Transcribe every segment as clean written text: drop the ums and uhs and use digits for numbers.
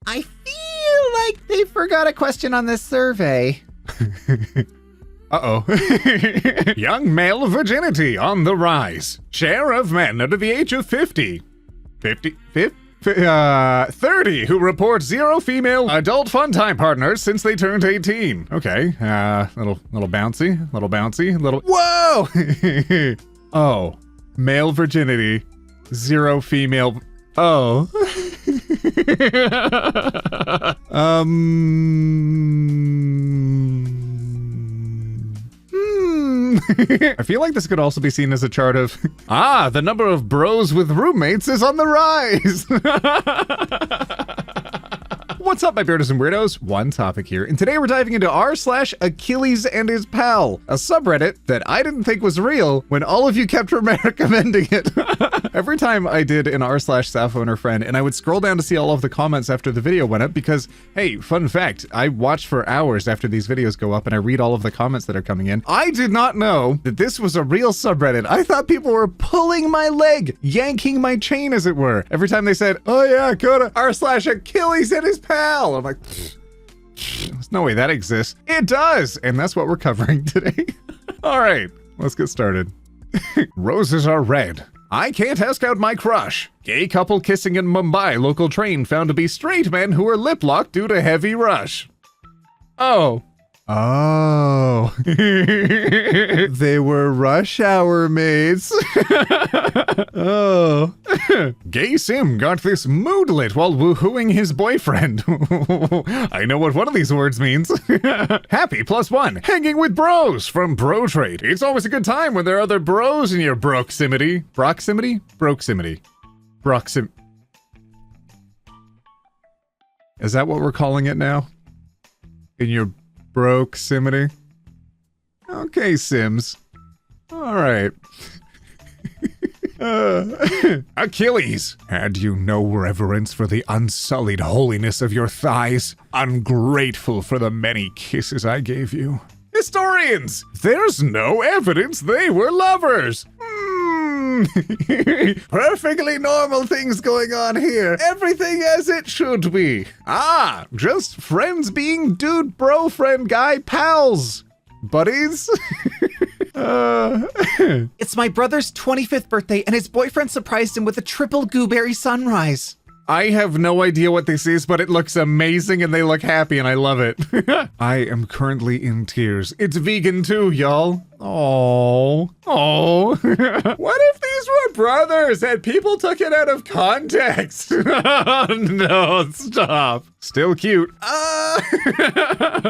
I feel like they forgot a question on this survey. Uh-oh. Young male virginity on the rise. Share of men under the age of 50. 30 who report 0 female adult fun time partners since they turned 18. Okay, little bouncy, little, whoa! Oh, male virginity, 0 female, oh. I feel like this could also be seen as a chart of, the number of bros with roommates is on the rise. What's up, my Beardos and Weirdos? OneTopic here, and today we're diving into r/AchillesAndHisPal, a subreddit that I didn't think was real when all of you kept recommending it. Every time I did an r/SapphoAndHerFriend, and I would scroll down to see all of the comments after the video went up because, hey, fun fact, I watch for hours after these videos go up and I read all of the comments that are coming in. I did not know that this was a real subreddit. I thought people were pulling my leg, yanking my chain as it were. Every time they said, oh yeah, go to r/AchillesAndHisPal. I'm like, there's no way that exists. It does, and that's what we're covering today. All right, let's get started. Roses are red. I can't ask out my crush. Gay couple kissing in Mumbai local train found to be straight men who were lip-locked due to heavy rush. Oh. Oh. They were rush hour mates. Oh. Gay Sim got this moodlet while woohooing his boyfriend. I know what one of these words means. Happy +1. Hanging with bros from Bro Trade. It's always a good time when there are other bros in your proximity. Proximity? Proximity. Is that what we're calling it now? In your proximity? Okay, Sims. All right. Achilles, had you no reverence for the unsullied holiness of your thighs? Ungrateful for the many kisses I gave you. Historians, there's no evidence they were lovers. Perfectly normal things going on here. Everything as it should be. Just friends being dude, bro, friend, guy, pals. Buddies? It's my brother's 25th birthday and his boyfriend surprised him with a triple gooberry sunrise. I have no idea what this is, but it looks amazing and they look happy and I love it. I am currently in tears. It's vegan too, y'all. Oh. What if these were brothers and people took it out of context? No, stop. Still cute.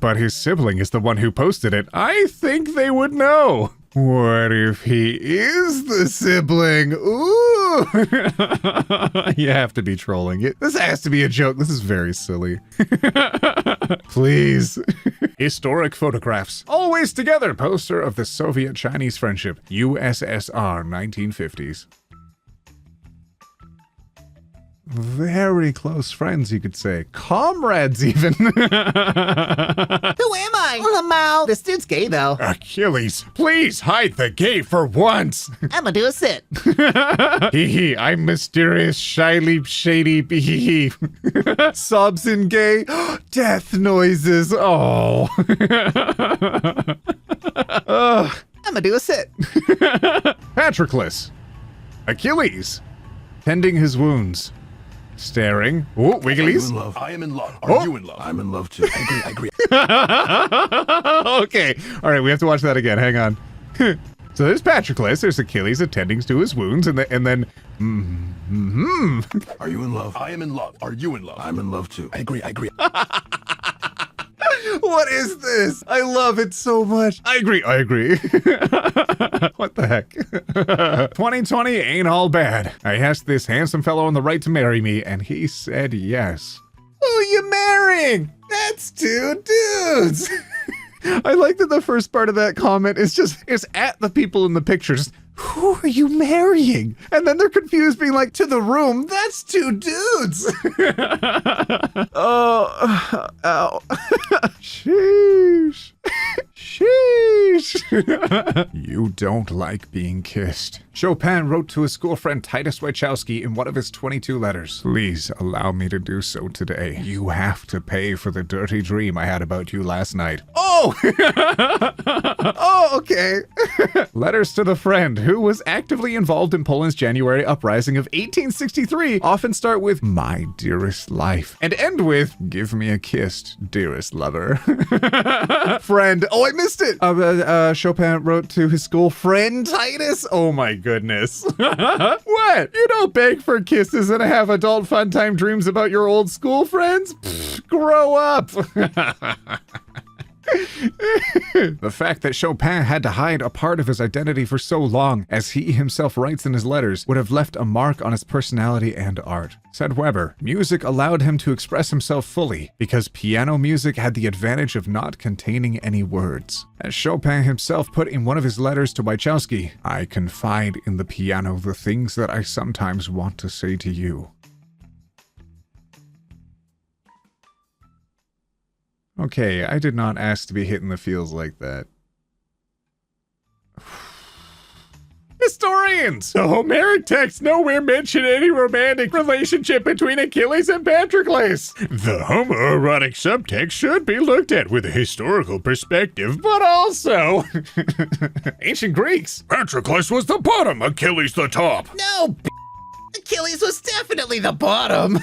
But his sibling is the one who posted it. I think they would know. What if he is the sibling? Ooh! You have to be trolling it. This has to be a joke. This is very silly. Please. Historic photographs. Always together poster of the Soviet-Chinese friendship. USSR 1950s. Very close friends, you could say. Comrades, even. Who am I? Lamau. This dude's gay, though. Achilles, please hide the gay for once. I'ma do a sit. Hee, I'm mysterious, shyly, shady, hee. Sobs and gay. Death noises. Oh. I'ma do a sit. Patroclus. Achilles. Tending his wounds. Staring. Oh, wigglies. I am in love. Are you in love? I'm in love too. I agree. Okay. All right, we have to watch that again. Hang on. So there's Patroclus. There's Achilles attending to his wounds, and then. Are you in love? I am in love. Are you in love? I'm in love too. I agree. What is this? I love it so much. I agree. What the heck? 2020 ain't all bad. I asked this handsome fellow on the right to marry me, and he said yes. Who you marrying? That's 2 dudes. I like that the first part of that comment is at the people in the pictures. Who are you marrying? And then they're confused, being like, to the room, that's 2 dudes. Oh, ow. Sheesh. You don't like being kissed. Chopin wrote to his school friend Titus Wachowski in one of his 22 letters. Please allow me to do so today. You have to pay for the dirty dream I had about you last night. Oh! Oh, okay. Letters to the friend who was actively involved in Poland's January uprising of 1863 often start with "My dearest life" and end with "Give me a kiss, dearest lover." Friend. Oh, I missed it. Chopin wrote to his school friend Titus. Oh my goodness. What? You don't beg for kisses and have adult fun time dreams about your old school friends? Pfft, grow up. The fact that Chopin had to hide a part of his identity for so long, as he himself writes in his letters, would have left a mark on his personality and art. Said Weber, music allowed him to express himself fully because piano music had the advantage of not containing any words. As Chopin himself put in one of his letters to Wachowski, I confide in the piano the things that I sometimes want to say to you. Okay, I did not ask to be hit in the feels like that. Historians! The Homeric texts nowhere mention any romantic relationship between Achilles and Patroclus. The homoerotic subtext should be looked at with a historical perspective, but also ancient Greeks. Patroclus was the bottom, Achilles the top. No, Achilles was definitely the bottom.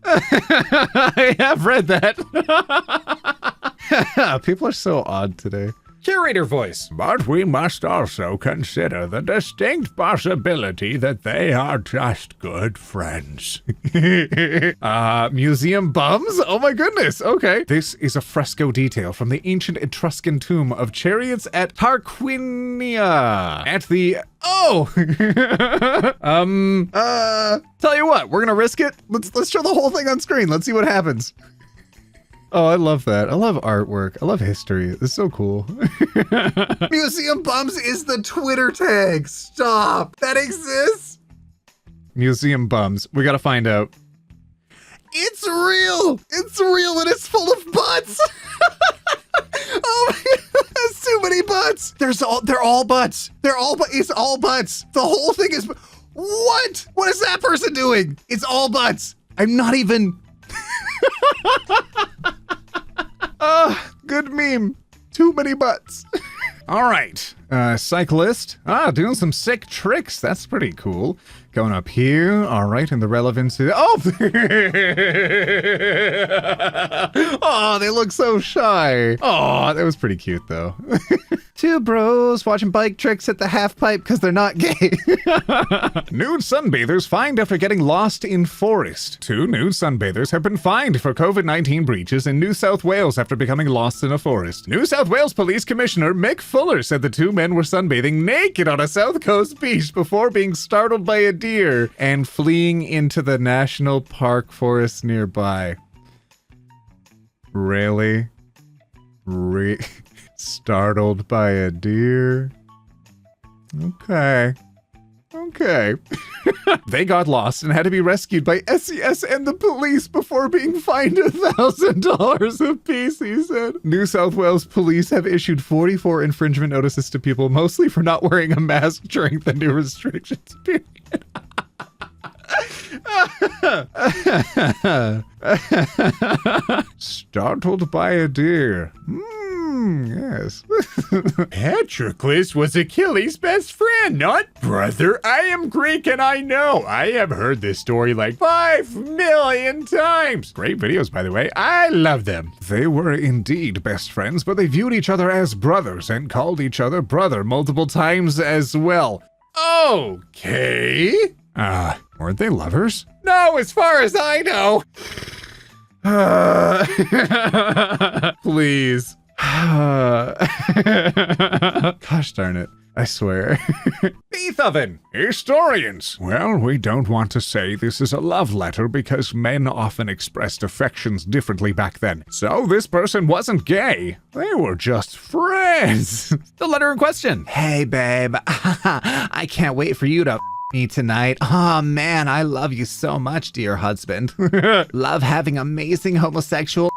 I have read that. People are so odd today. Curator voice. But we must also consider the distinct possibility that they are just good friends. Museum bums? Oh my goodness. Okay. This is a fresco detail from the ancient Etruscan tomb of chariots at Tarquinia. At the... Oh! Tell you what, we're gonna risk it. Let's show the whole thing on screen. Let's see what happens. Oh, I love that. I love artwork. I love history. It's so cool. Museum bums is the Twitter tag. Stop. That exists? Museum bums. We gotta find out. It's real. It's real and it's full of butts. Oh my God, that's too many butts. They're all butts. It's all butts. The whole thing is, what? What is that person doing? It's all butts. I'm not even. Good meme. Too many butts. All right. Cyclist. Doing some sick tricks. That's pretty cool. Going up here. All right. And the relevance is... Oh! Oh, they look so shy. Oh, that was pretty cute, though. Two bros watching bike tricks at the half pipe because they're not gay. Nude sunbathers fined after getting lost in forest. 2 nude sunbathers have been fined for COVID-19 breaches in New South Wales after becoming lost in a forest. New South Wales Police Commissioner Mick Fuller said the 2 men were sunbathing naked on a South Coast beach before being startled by a deer and fleeing into the national park forest nearby. Really? Startled by a deer? Okay. They got lost and had to be rescued by SES and the police before being fined $1,000 apiece, he said. New South Wales police have issued 44 infringement notices to people, mostly for not wearing a mask during the new restrictions period. Startled by a deer. Yes. Patroclus was Achilles' best friend, not brother. I am Greek and I know. I have heard this story like 5 million times. Great videos, by the way. I love them. They were indeed best friends, but they viewed each other as brothers and called each other brother multiple times as well. Okay. Weren't they lovers? No, as far as I know. Please. Gosh darn it. I swear. Beethoven! Historians! Well, we don't want to say this is a love letter because men often expressed affections differently back then. So this person wasn't gay. They were just friends. The letter in question. Hey, babe. I can't wait for you to me tonight. Oh man, I love you so much, dear husband. Love having amazing homosexual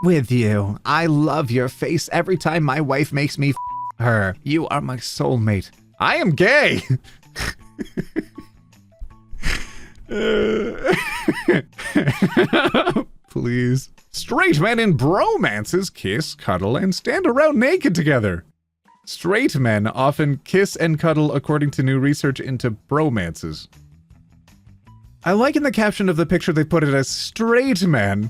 with you. I love your face every time my wife makes me her. You are my soulmate. I am gay. Please. Straight men in bromances kiss, cuddle, and stand around naked together. Straight men often kiss and cuddle according to new research into bromances. I like in the caption of the picture they put it as straight men.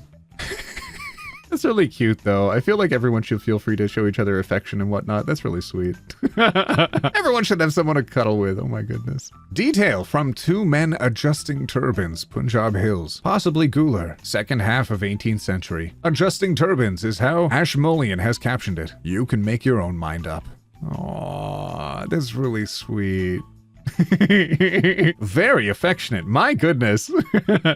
That's really cute, though. I feel like everyone should feel free to show each other affection and whatnot. That's really sweet. Everyone should have someone to cuddle with. Oh my goodness. Detail from 2 men adjusting turbans, Punjab Hills. Possibly Gular, second half of 18th century. Adjusting turbans is how Ashmolean has captioned it. You can make your own mind up. Aww, that's really sweet. Very affectionate, my goodness.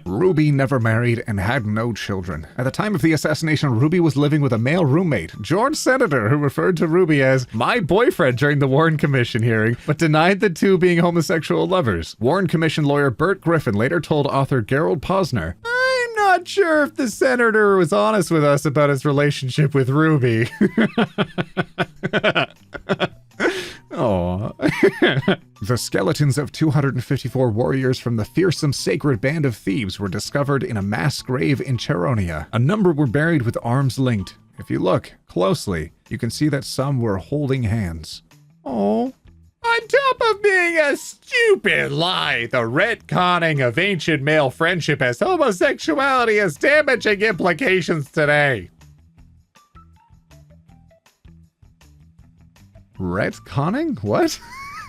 Ruby never married and had no children. At the time of the assassination, Ruby was living with a male roommate, George Senator, who referred to Ruby as my boyfriend during the Warren Commission hearing, but denied the two being homosexual lovers. Warren Commission lawyer Bert Griffin later told author Gerald Posner, I'm not sure if the senator was honest with us about his relationship with Ruby. Oh. The skeletons of 254 warriors from the fearsome sacred band of thieves were discovered in a mass grave in Cheronia. A number were buried with arms linked. If you look closely, you can see that some were holding hands. Oh. On top of being a stupid lie, the retconning of ancient male friendship as homosexuality has damaging implications today. Retconning? What?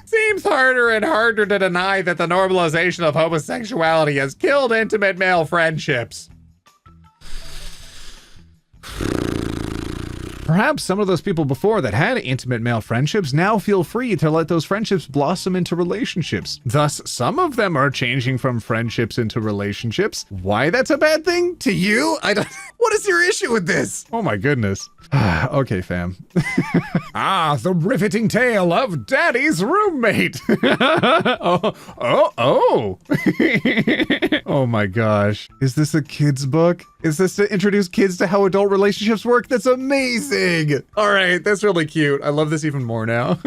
Seems harder and harder to deny that the normalization of homosexuality has killed intimate male friendships. Perhaps some of those people before that had intimate male friendships now feel free to let those friendships blossom into relationships. Thus, some of them are changing from friendships into relationships. Why that's a bad thing to you? I don't. What is your issue with this? Oh my goodness. Okay, fam. The riveting tale of Daddy's roommate. Oh. Oh my gosh. Is this a kid's book? Is this to introduce kids to how adult relationships work? That's amazing. All right, that's really cute. I love this even more now.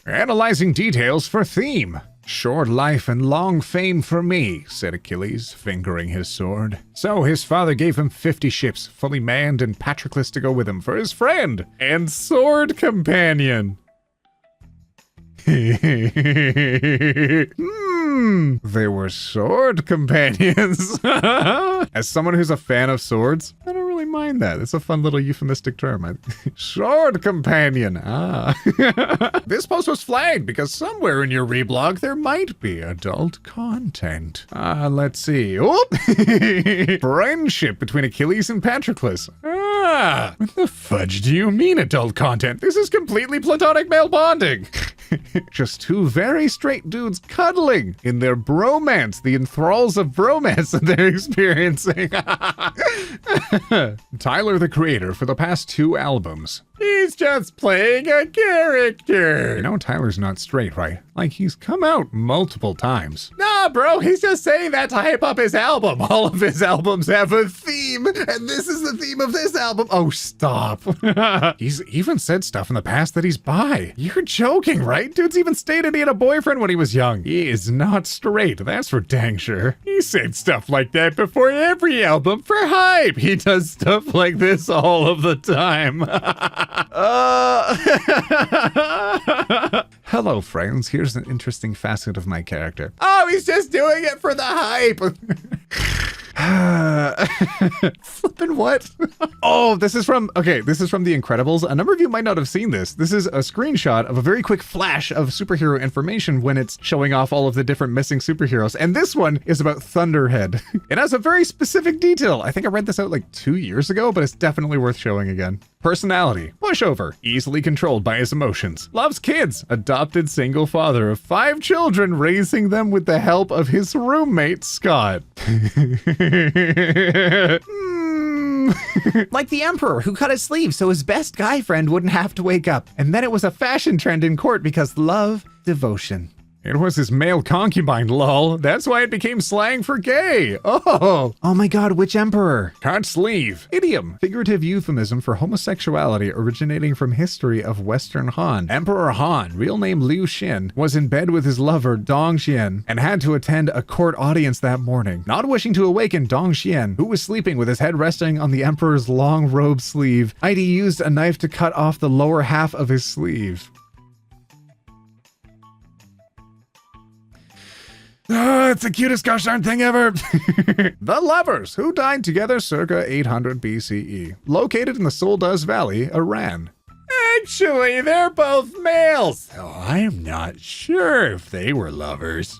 Analyzing details for theme. Short life and long fame for me, said Achilles, fingering his sword. So his father gave him 50 ships, fully manned, and Patroclus to go with him for his friend and sword companion. They were sword companions. As someone who's a fan of swords, I don't really mind that. It's a fun little euphemistic term. Sword companion. This post was flagged because somewhere in your reblog there might be adult content. Let's see. Friendship between Achilles and Patroclus. What the fudge do you mean adult content? This is completely platonic male bonding. Just 2 very straight dudes cuddling in their bromance, the enthralls of bromance that they're experiencing. Tyler, the creator, for the past 2 albums. He's just playing a character. You know Tyler's not straight, right? Like, he's come out multiple times. Nah, bro, he's just saying that to hype up his album. All of his albums have a theme, and this is the theme of this album. Oh, stop. He's even said stuff in the past that he's bi. You're joking, right? Dude's even stated he had a boyfriend when he was young. He is not straight, that's for dang sure. He said stuff like that before every album for hype. He does stuff like this all of the time. Hello, friends. Here's an interesting facet of my character. Oh, he's just doing it for the hype. Flippin' what? Oh, this is from The Incredibles. A number of you might not have seen this. This is a screenshot of a very quick flash of superhero information when it's showing off all of the different missing superheroes. And this one is about Thunderhead. It has a very specific detail. I think I read this out like 2 years ago, but it's definitely worth showing again. Personality, pushover, easily controlled by his emotions, loves kids, adopted single father of 5 children, raising them with the help of his roommate, Scott. Like the emperor who cut his sleeve so his best guy friend wouldn't have to wake up. And then it was a fashion trend in court because love, devotion. It was his male concubine, lol. That's why it became slang for gay. Oh. Oh my god, which emperor? Cut sleeve. Idiom. Figurative euphemism for homosexuality originating from history of Western Han. Emperor Han, real name Liu Xin, was in bed with his lover Dong Xian and had to attend a court audience that morning. Not wishing to awaken Dong Xian, who was sleeping with his head resting on the emperor's long robe sleeve, Heidi used a knife to cut off the lower half of his sleeve. Oh, it's the cutest gosh darn thing ever. The lovers, who died together circa 800 BCE, located in the Soldaz Valley, Iran. Actually, they're both males, so I'm not sure if they were lovers.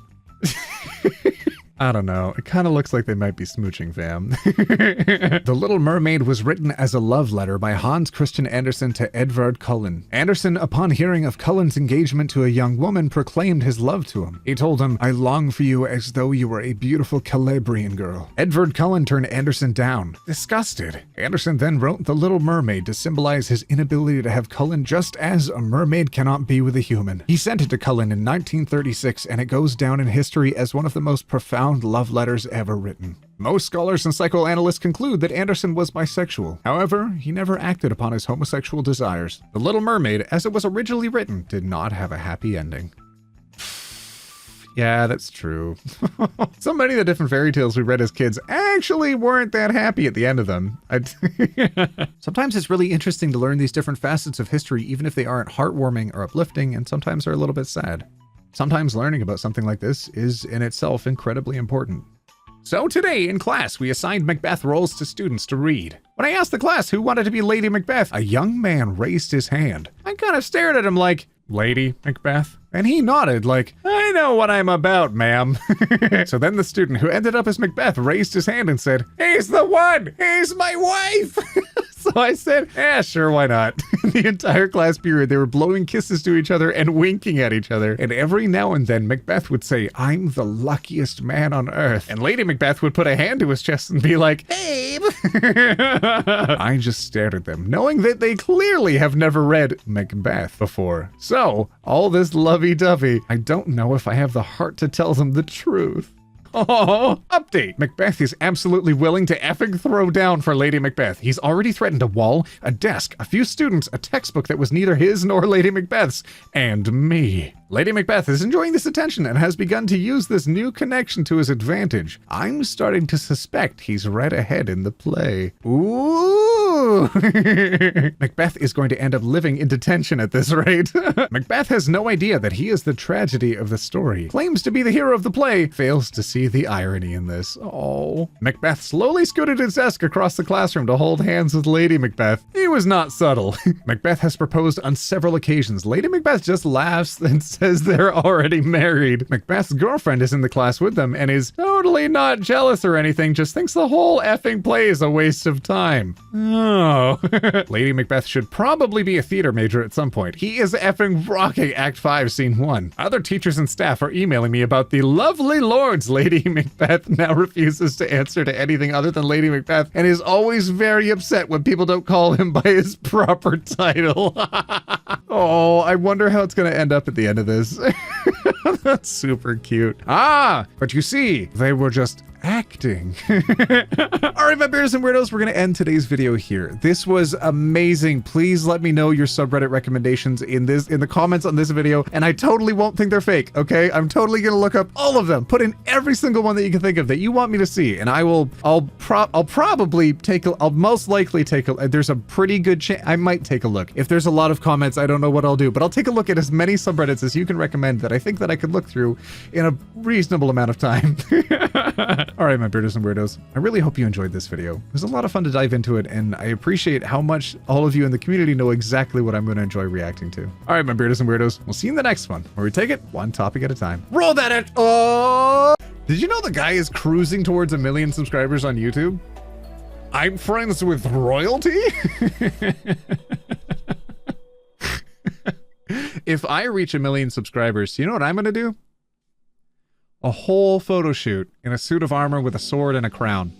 I don't know. It kind of looks like they might be smooching, fam. The Little Mermaid was written as a love letter by Hans Christian Andersen to Edvard Cullen. Andersen, upon hearing of Cullen's engagement to a young woman, proclaimed his love to him. He told him, "I long for you as though you were a beautiful Calabrian girl." Edvard Cullen turned Andersen down. Disgusted, Andersen then wrote The Little Mermaid to symbolize his inability to have Cullen, just as a mermaid cannot be with a human. He sent it to Cullen in 1936, and it goes down in history as one of the most profound love letters ever written. Most scholars and psychoanalysts conclude that Andersen was bisexual. However, he never acted upon his homosexual desires. The Little Mermaid, as it was originally written, did not have a happy ending. Yeah, that's true. So many of the different fairy tales we read as kids actually weren't that happy at the end of them. Sometimes it's really interesting to learn these different facets of history, even if they aren't heartwarming or uplifting, and sometimes are a little bit sad. Sometimes learning about something like this is in itself incredibly important. So today in class, we assigned Macbeth roles to students to read. When I asked the class who wanted to be Lady Macbeth, a young man raised his hand. I kind of stared at him like, "Lady Macbeth?" And he nodded like, "I know what I'm about, ma'am." So then the student who ended up as Macbeth raised his hand and said, "He's the one! He's my wife!" So I said, "Yeah, sure, why not?" The entire class period, they were blowing kisses to each other and winking at each other. And every now and then, Macbeth would say, "I'm the luckiest man on earth." And Lady Macbeth would put a hand to his chest and be like, "Babe." I just stared at them, knowing that they clearly have never read Macbeth before. So, all this lovey-dovey, I don't know if I have the heart to tell them the truth. Oh, update. Macbeth is absolutely willing to effing throw down for Lady Macbeth. He's already threatened a wall, a desk, a few students, a textbook that was neither his nor Lady Macbeth's, and me. Lady Macbeth is enjoying this attention and has begun to use this new connection to his advantage. I'm starting to suspect he's right ahead in the play. Ooh. Macbeth is going to end up living in detention at this rate. Macbeth has no idea that he is the tragedy of the story. Claims to be the hero of the play, fails to see the irony in this. Oh. Macbeth slowly scooted his desk across the classroom to hold hands with Lady Macbeth. He was not subtle. Macbeth has proposed on several occasions. Lady Macbeth just laughs and says they're already married. Macbeth's girlfriend is in the class with them and is totally not jealous or anything, just thinks the whole effing play is a waste of time. Oh. Lady Macbeth should probably be a theater major at some point. He is effing rocking Act 5, Scene 1. Other teachers and staff are emailing me about the lovely lords Lady Macbeth now refuses to answer to anything other than Lady Macbeth and is always very upset when people don't call him by his proper title. Oh, I wonder how it's going to end up at the end of this. That's super cute. Ah, but you see, they were just acting. All right, my beardos and weirdos, we're going to end today's video here. This was amazing. Please let me know your subreddit recommendations in the comments on this video, and I totally won't think they're fake, okay? I'm totally going to look up all of them, put in every single one that you can think of that you want me to see, and I'll most likely take a, there's a pretty good chance, I might take a look. If there's a lot of comments, I don't know what I'll do, but I'll take a look at as many subreddits as you can recommend that I think that I could look through in a reasonable amount of time. All right, my beardos and weirdos, I really hope you enjoyed this video. It was a lot of fun to dive into it, and I appreciate how much all of you in the community know exactly what I'm going to enjoy reacting to. All right, my beardos and weirdos, we'll see you in the next one, where we take it one topic at a time. Roll that at, oh! Did you know the guy is cruising towards 1 million subscribers on YouTube? I'm friends with royalty? If I reach 1 million subscribers, you know what I'm going to do? A whole photo shoot in a suit of armor with a sword and a crown.